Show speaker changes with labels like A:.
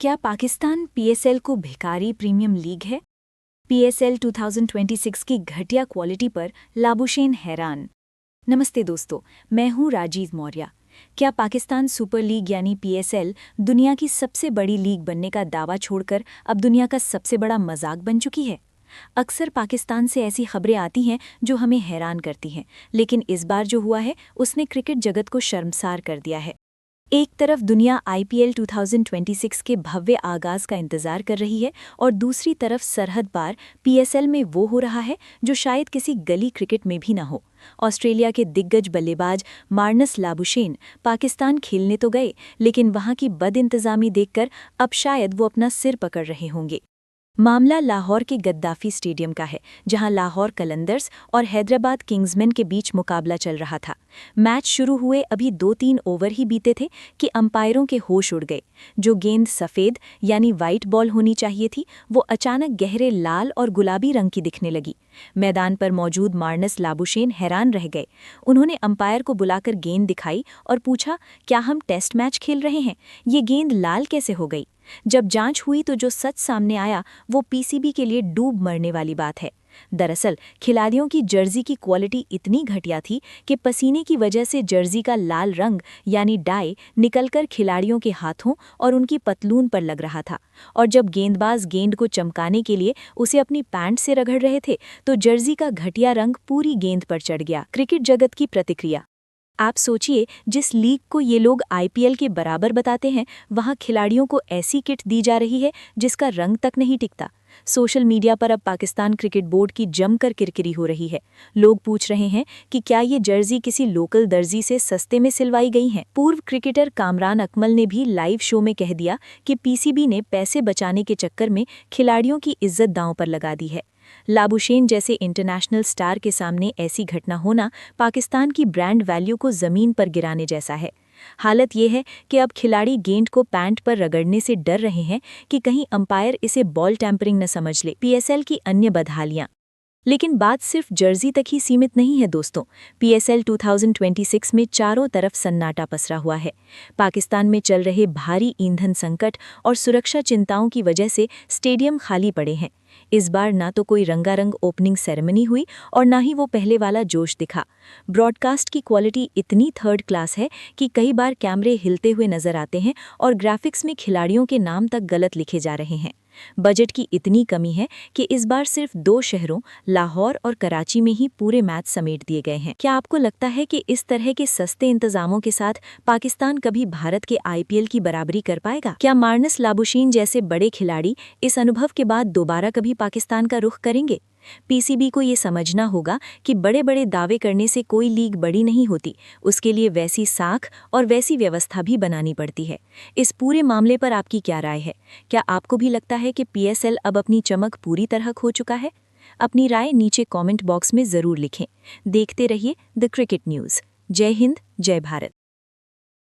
A: क्या पाकिस्तान पीएसएल को भिखारी प्रीमियम लीग है? पीएसएल 2026 की घटिया क्वालिटी पर लाबुशेन हैरान। नमस्ते दोस्तों, मैं हूं राजीव मौर्य। क्या पाकिस्तान सुपर लीग यानी पीएसएल दुनिया की सबसे बड़ी लीग बनने का दावा छोड़कर अब दुनिया का सबसे बड़ा मजाक बन चुकी है? अक्सर पाकिस्तान से ऐसी खबरें आती हैं जो हमें हैरान करती हैं, लेकिन इस बार जो हुआ है उसने क्रिकेट जगत को शर्मसार कर दिया है। एक तरफ दुनिया आईपीएल 2026 के भव्य आगाज का इंतजार कर रही है और दूसरी तरफ सरहद पार पीएसएल में वो हो रहा है जो शायद किसी गली क्रिकेट में भी न हो। ऑस्ट्रेलिया के दिग्गज बल्लेबाज मार्नस लाबुशेन पाकिस्तान खेलने तो गए, लेकिन वहां की बदइंतजामी देखकर अब शायद वो अपना सिर पकड़ रहे होंगे। मामला लाहौर के गद्दाफी स्टेडियम का है, जहां लाहौर कलंदर्स और हैदराबाद किंग्समैन के बीच मुकाबला चल रहा था। मैच शुरू हुए अभी 2-3 ओवर ही बीते थे कि अंपायरों के होश उड़ गए। जो गेंद सफ़ेद यानी वाइट बॉल होनी चाहिए थी, वो अचानक गहरे लाल और गुलाबी रंग की दिखने लगी। मैदान पर मौजूद मार्नस लाबुशेन हैरान रह गए। उन्होंने अंपायर को बुलाकर गेंद दिखाई और पूछा, क्या हम टेस्ट मैच खेल रहे हैं? ये गेंद लाल कैसे हो गई? जब जांच हुई तो जो सच सामने आया वो पीसीबी के लिए डूब मरने वाली बात है। दरअसल खिलाड़ियों की जर्सी की क्वालिटी इतनी घटिया थी कि पसीने की वजह से जर्सी का लाल रंग यानी डाई निकलकर खिलाड़ियों के हाथों और उनकी पतलून पर लग रहा था। और जब गेंदबाज गेंद को चमकाने के लिए उसे अपनी पैंट से रगड़ रहे थे तो जर्सी का घटिया रंग पूरी गेंद पर चढ़ गया। क्रिकेट जगत की प्रतिक्रिया। आप सोचिए, जिस लीग को ये लोग आईपीएल के बराबर बताते हैं, वहाँ खिलाड़ियों को ऐसी किट दी जा रही है जिसका रंग तक नहीं टिकता। सोशल मीडिया पर अब पाकिस्तान क्रिकेट बोर्ड की जमकर किरकिरी हो रही है। लोग पूछ रहे हैं कि क्या ये जर्सी किसी लोकल दर्जी से सस्ते में सिलवाई गई हैं। पूर्व क्रिकेटर कामरान अकमल ने भी लाइव शो में कह दिया कि पीसीबी ने पैसे बचाने के चक्कर में खिलाड़ियों की इज्जत दांव पर लगा दी है। लाबुशेन जैसे इंटरनेशनल स्टार के सामने ऐसी घटना होना पाकिस्तान की ब्रांड वैल्यू को जमीन पर गिराने जैसा है। हालत ये है कि अब खिलाड़ी गेंद को पैंट पर रगड़ने से डर रहे हैं कि कहीं अंपायर इसे बॉल टैंपरिंग न समझ ले। पीएसएल की अन्य बदहालियां। लेकिन बात सिर्फ जर्सी तक ही सीमित नहीं है दोस्तों। पीएसएल 2026 में चारों तरफ सन्नाटा पसरा हुआ है। पाकिस्तान में चल रहे भारी ईंधन संकट और सुरक्षा चिंताओं की वजह से स्टेडियम खाली पड़े हैं। इस बार ना तो कोई रंगारंग ओपनिंग सेरेमनी हुई और ना ही वो पहले वाला जोश दिखा। ब्रॉडकास्ट की क्वालिटी इतनी थर्ड क्लास है कि कई बार कैमरे हिलते हुए नजर आते हैं और ग्राफिक्स में खिलाड़ियों के नाम तक गलत लिखे जा रहे हैं। बजट की इतनी कमी है कि इस बार सिर्फ 2 शहरों लाहौर और कराची में ही पूरे मैच समेट दिए गए हैं। क्या आपको लगता है कि इस तरह के सस्ते इंतजामों के साथ पाकिस्तान कभी भारत के आईपीएल की बराबरी कर पाएगा? क्या मार्नस लाबुशेन जैसे बड़े खिलाड़ी इस अनुभव के बाद दोबारा कभी पाकिस्तान का रुख करेंगे? पीसीबी को ये समझना होगा कि बड़े बड़े दावे करने से कोई लीग बड़ी नहीं होती, उसके लिए वैसी साख और वैसी व्यवस्था भी बनानी पड़ती है। इस पूरे मामले पर आपकी क्या राय है? क्या आपको भी लगता है कि पीएसएल अब अपनी चमक पूरी तरह खो चुका है? अपनी राय नीचे कमेंट बॉक्स में ज़रूर लिखें। देखते रहिए द क्रिकेट न्यूज़। जय हिंद, जय भारत।